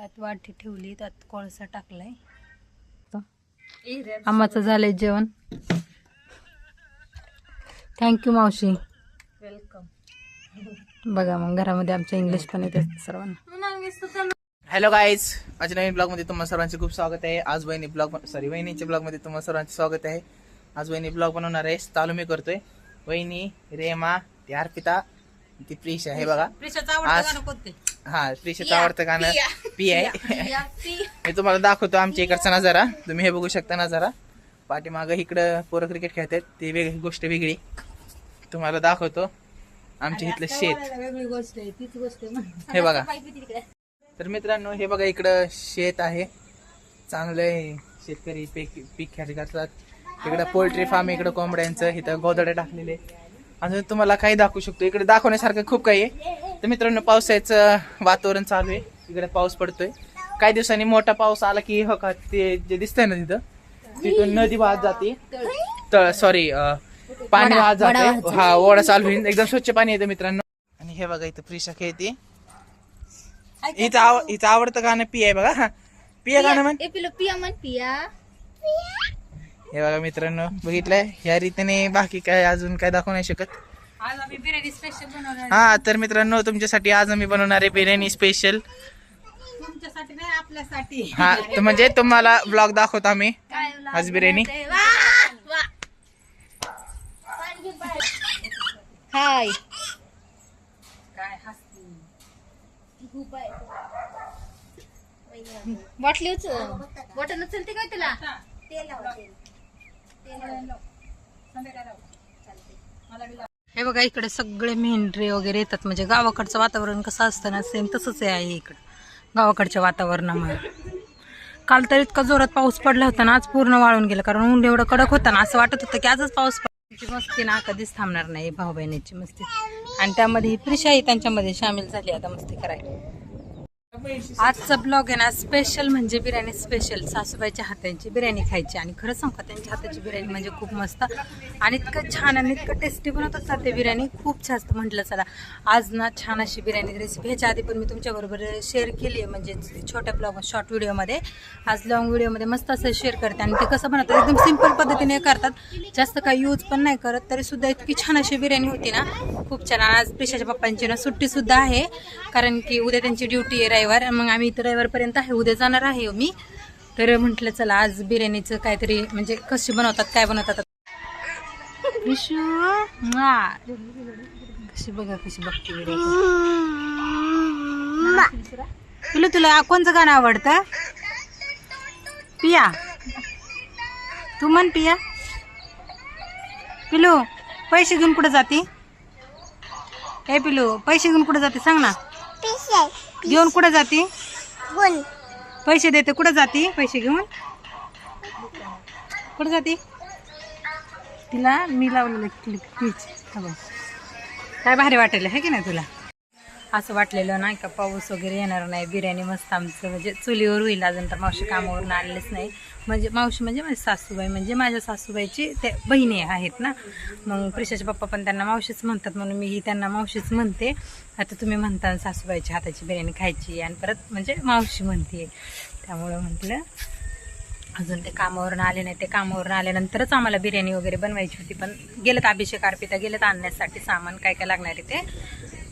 आत वाटी ठेवली, त्यात कोळसा टाकलाय. आम्हाचं झालंय जेवण. थँक्यू मावशी. वेलकम. बघा मग घरामध्ये आमच्या इंग्लिश पण येते सर्वांना. हॅलो गाईज, माझ्या नवीन ब्लॉग मध्ये तुम्हाला सर्वांचे खूप स्वागत आहे. आज वहिनीच्या ब्लॉग मध्ये तुम्हाला सर्वांचे स्वागत आहे. आज वहिनी ब्लॉग बनवणार आहे. चालू मी करतोय. वहिनी, रेमा, ती अर्पिता, ती प्रिशा आहे बघा. हा, प्रिशाचं आवडतं गाणं पी आहे. मी तुम्हाला दाखवतो आमच्या इकडचा नजारा. तुम्ही हे बघू शकता नजारा. पाठीमागं इकडं पोरं क्रिकेट खेळतात, ती वेगळी गोष्ट वेगळी. तुम्हाला दाखवतो आमच्या इथलं शेत. वेगळी गोष्ट आहे, तीच गोष्ट आहे. हे बघा. तर मित्रांनो, हे बघा इकडं शेत आहे. चांगलं आहे. शेतकरी पीक ख्याती करतात. इकडं पोल्ट्री फार्म, इकडं कोंबड्यांचं, इथं गोदडे टाकलेले. अजून तुम्हाला काही दाखवू शकतो. इकडे दाखवण्यासारखं खूप काही आहे. तर मित्रांनो, पावसाचं वातावरण चालू आहे. इकडे पाऊस पडतोय. काही दिवसांनी मोठा पाऊस आला की हो का, ते जे दिसतंय ना तिथून नदी वाहत जाते. पाणी वाहत जाते. हा, ओढा चालू होईल. एकदम स्वच्छ पाणी येतं मित्रांनो. आणि हे बघा इथं प्रिशा खेळते. हिचं आवडतं गाणं पी आहे बघा. पिया गाणं म्हण. पिया. हे बघा मित्रांनो, बघितलंय. ह्या रीतीने बाकी काय अजून काय दाखवू नाही शकत. आज आम्ही बिर्याणी स्पेशल बनवणार. हा, तर मित्रांनो, तुमच्यासाठी आज आम्ही बनवणार आहे बिर्याणी स्पेशल. तुमच्यासाठी नाही, आपल्यासाठी. हा, तर म्हणजे तुम्हाला ब्लॉग दाखवतो आम्ही आज बिर्याणी. हाय. बाटली बॉटल उचलते काय तुला? हे बघा, इकडे सगळे मेंढरे वगैरे येतात. म्हणजे गावाकडचं वातावरण कसं असतं ना, सेम तसंच आहे इकडं गावाकडच्या वातावरणामुळे. काल तर इतका जोरात पाऊस पडला होता ना, आज पूर्ण वाळून गेलं. कारण ऊन एवढं कडक होता ना, असं वाटत होतं की आजच पाऊस पडला. मस्ती ना कधीच थांबणार नाही, भाऊ बहिणीची मस्ती. आणि त्यामध्ये ही प्रिशाही त्यांच्यामध्ये सामील झाली आता मस्ती करायला. आजचा ब्लॉग आहे ना स्पेशल, म्हणजे बिर्याणी स्पेशल. सासूबाईच्या हातांची बिर्याणी खायची. आणि खरं सांगू का, त्यांच्या हाताची बिर्याणी म्हणजे खूप मस्त आणि इतकं छान आणि इतकं टेस्टी बनवतात ना ते बिर्याणी. खूप जास्त म्हटलं चला आज ना छान अशी बिर्याणी रेसिपी ह्याच्या आधी पण मी तुमच्याबरोबर शेअर केली आहे, म्हणजे छोट्या ब्लॉग शॉर्ट व्हिडिओमध्ये. आज लॉंग व्हिडिओमध्ये मस्त असं शेअर करते. आणि ते कसं बनवतात एकदम सिंपल पद्धतीने करतात, जास्त काही यूज पण नाही करत. तरी सुद्धा इतकी छान अशी बिर्याणी होती ना, खूप छान. आज प्रिशाच्या पप्पांची ना सुट्टी सुद्धा आहे, कारण की उद्या त्यांची ड्युटी आहे रविवार. मग आम्ही इथं रविवारपर्यंत आहे, उद्या जाणार आहे मी. तर म्हटलं चला आज बिर्याणीचं काहीतरी, म्हणजे कशी बनवतात, काय बनवतात. कशी बघा, कशी बघते बिर्याणी. तुला कोणचं गाणं आवडतं? पिया, तू म्हण पिया. पिलू, पैसे घेऊन कुठं जाते? हे पिलू, पैसे घेऊन कुठं जाते सांग ना. घेऊन कुठं जाते? पैसे देते, कुठं जाते? पैसे घेऊन कुठं जाते? तिला मी लावलेलं क्लिप काय भारी वाटेल आहे की नाही तुला? असं वाटलेलं नाही का पाऊस वगैरे येणार नाही, बिर्याणी मस्त आमचं म्हणजे चुलीवर होईल. अजून तर मावशी कामावरून आलेलेच नाही. म्हणजे मावशी म्हणजे माझी सासूबाई, म्हणजे माझ्या सासूबाईची ते बहिणी आहेत ना. मग प्रिशाचे पप्पा पण त्यांना मावशीच म्हणतात, म्हणून मी त्यांना मावशीच म्हणते. आता तुम्ही म्हणता सासूबाईच्या हाताची बिर्याणी खायची, आणि परत म्हणजे मावशी म्हणते. त्यामुळं म्हटलं अजून ते कामावरून आले नाही. ते कामावरून आल्यानंतरच आम्हाला बिर्याणी वगैरे बनवायची होती. पण गेलेत अभिषेक अर्पिता गेलेत आणण्यासाठी सामान काय काय लागणार आहे ते.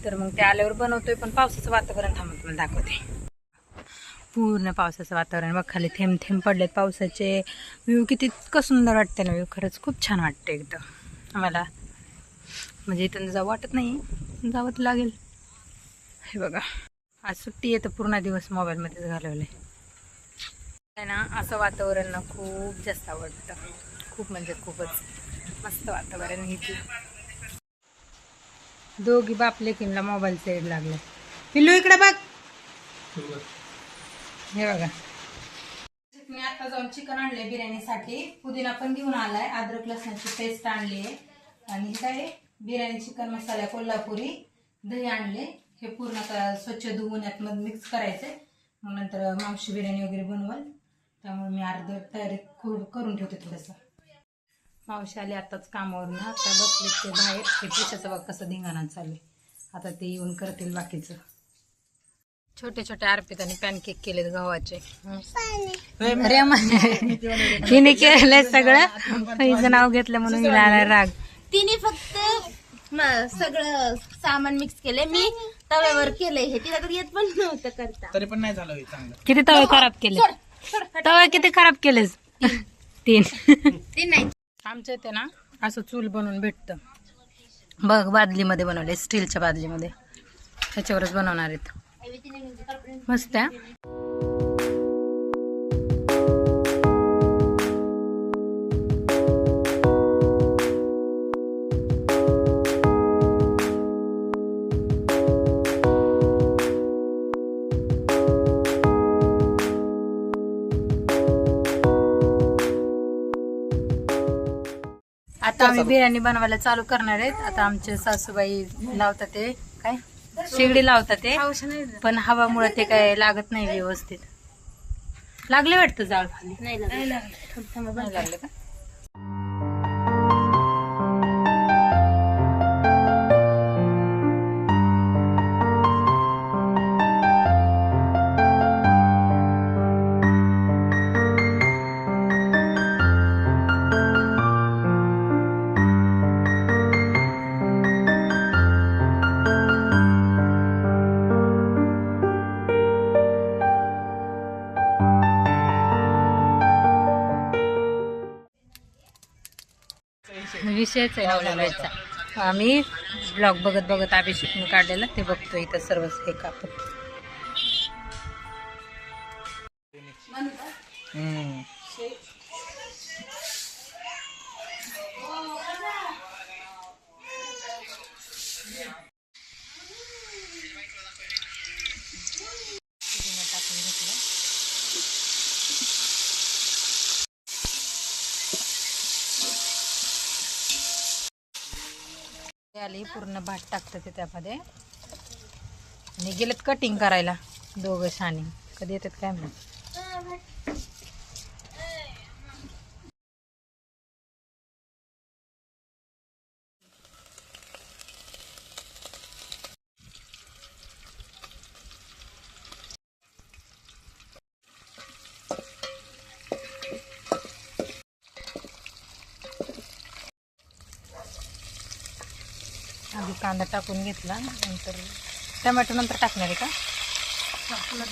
तर मग ते आल्यावर बनवतोय. पण पावसाचं वातावरण थांबून तुम्हाला दाखवते. पूर्ण पावसाचं वातावरण बघ, खाली थेंब थेंब पडलेत पावसाचे. व्ह्यू किती इतकं सुंदर वाटते ना, व्ह्यू खरंच खूप छान वाटतं एकदम. आम्हाला म्हणजे इथून जावं वाटत नाही, जावं लागेल. हे बघा, आज सुट्टी आहे तर पूर्ण दिवस मोबाईलमध्येच घालवले आहे ना. असं वातावरण ना खूप जास्त आवडतं. खूप म्हणजे खूपच मस्त वातावरण. ही दोघी बाप लेकींना मोबाईल सेड लागले. पिल्लू इकडे बघ. हे बघा, मी आता जाऊन चिकन आणले बिर्याणीसाठी. पुदिना पण घेऊन आलाय, अद्रक लसणाची पेस्ट आणली आहे. आणि काय बिर्याणी चिकन मसाला कोल्हापुरी, दही आणले. हे पूर्ण स्वच्छ धुवून यात मध्ये मिक्स करायचंय. मग नंतर मावशी बिर्याणी वगैरे बनवल, त्यामुळे मी अर्ध तयारी करून ठेवते. थोडंसं मावशी आली आताच कामावरून, आता बसले ते बाहेर. हे पिशाचं बघ कसं धिंगाणा चालू आहे. आता ते येऊन करतील बाकीचं. छोटे छोटे अर्पिताने पॅनकेक केलेत गव्हाचे. रेमा हिने केलंय सगळं, हिचं नाव घेतलं म्हणून हिला आला राग. तिने फक्त सगळं सामान मिक्स केले, मी तव्यावर केलंय. हे तिला तर येत पण नव्हतं करता. तरी पण नाही झालं हे चांगलं. किती तवे खराब केले? तवे किती खराब केलेस? 3. नाही आमच्या इथे ना असं चूल बनवून भेटतं बघ, बादलीमध्ये बनवले, स्टीलच्या बादलीमध्ये. त्याच्यावरच बनवणार आहेत. मस्त आहे. आता आम्ही बिर्याणी बनवायला चालू करणार आहेत. आता आमचे सासूबाई लावतात ते काय शेगडी लावतात ते, पण हवामुळे ते काय लागत नाही व्यवस्थित. लागले वाटतं जाळ खाली? नाही लागले का? विषयच आहे नवऱ्याचा. आम्ही ब्लॉग बघत बघत अभिषेकने काढलेला ते बघतो इथं सर्व हे कापत. आली पूर्ण भात टाकतं ते त्यामध्ये आणि गेलेत कटिंग करायला दोघं शाणी. कधी येतात काय म्हणून. आधी कांदा टाकून घेतला, नंतर टमॅटो नंतर टाकणार आहे का? टाकला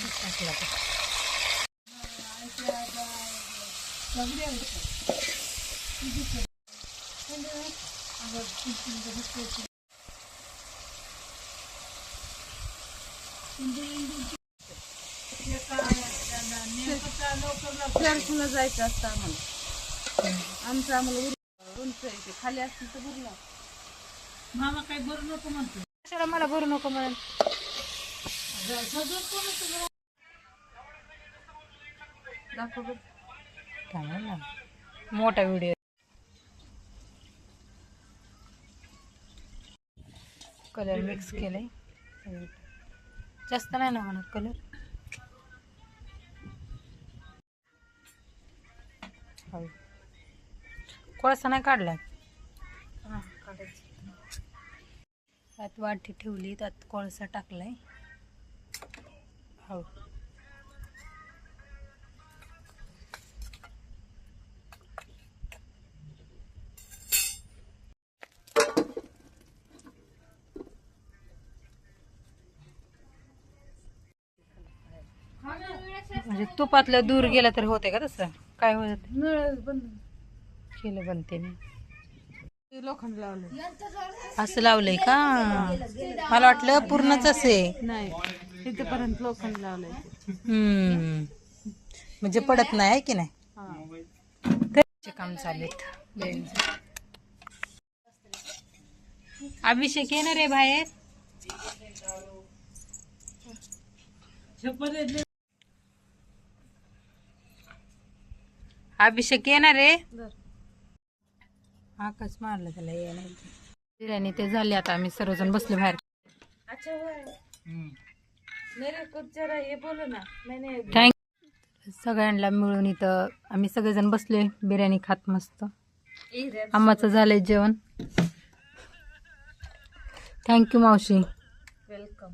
जायचं असतं आम्हाला. आमचं आम्हाला उंच आहे, खाली असतील तर भरला. मामा काही भरू नको म्हणतो. कशाला मला भरू नको म्हणून. मोठा व्हिडिओ. कलर मिक्स केले, जास्त नाही ना म्हणत कलर. कोळसा नाही काढला. त्यात वाटी ठेवली, त्यात कोळसा टाकलाय. हो म्हणजे तुपातलं दूर गेलं तर होते का तसं? काय होत? नळ बंद केलं बनते ना. लोखंड लावलं. असं लावलंय का? मला वाटलं पूर्णच असे. नाही, तिथपर्यंत लोखंड लावलंय. म्हणजे पडत नाही आहे की नाही. काम चालेत. अभिषेक येणार रे बाहेर. अभिषेक येणार रे. आकाश मारलं त्याला येणार. बिर्याणी ते झाली. आता आम्ही सर्वजण बसले बाहेर. थँक्यू सगळ्यांना मिळून इथं आम्ही सगळेजण बसले बिर्याणी खात मस्त. आम्हाचं झालंय जेवण. थँक्यू मावशी. वेलकम.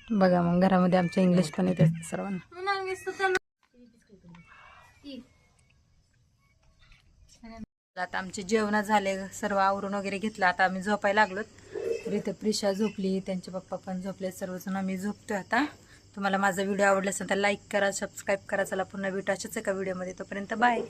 बघा मग घरामध्ये आमच्या इंग्लिश पण येते सर्वांना. आता आमचे जेवण झाले, सर्व आवरून वगैरे घेतलं. आता आम्ही झोपायला लागलो. तर इथे प्रिशा झोपली, त्यांचे पप्पा पण झोपले, सर्वजण आम्ही झोपतोय आता. तुम्हाला माझा व्हिडिओ आवडला असेल तर लाईक करा, सबस्क्राईब करा. चला पुन्हा भेटू अशाच एका व्हिडिओमध्ये. तोपर्यंत बाय.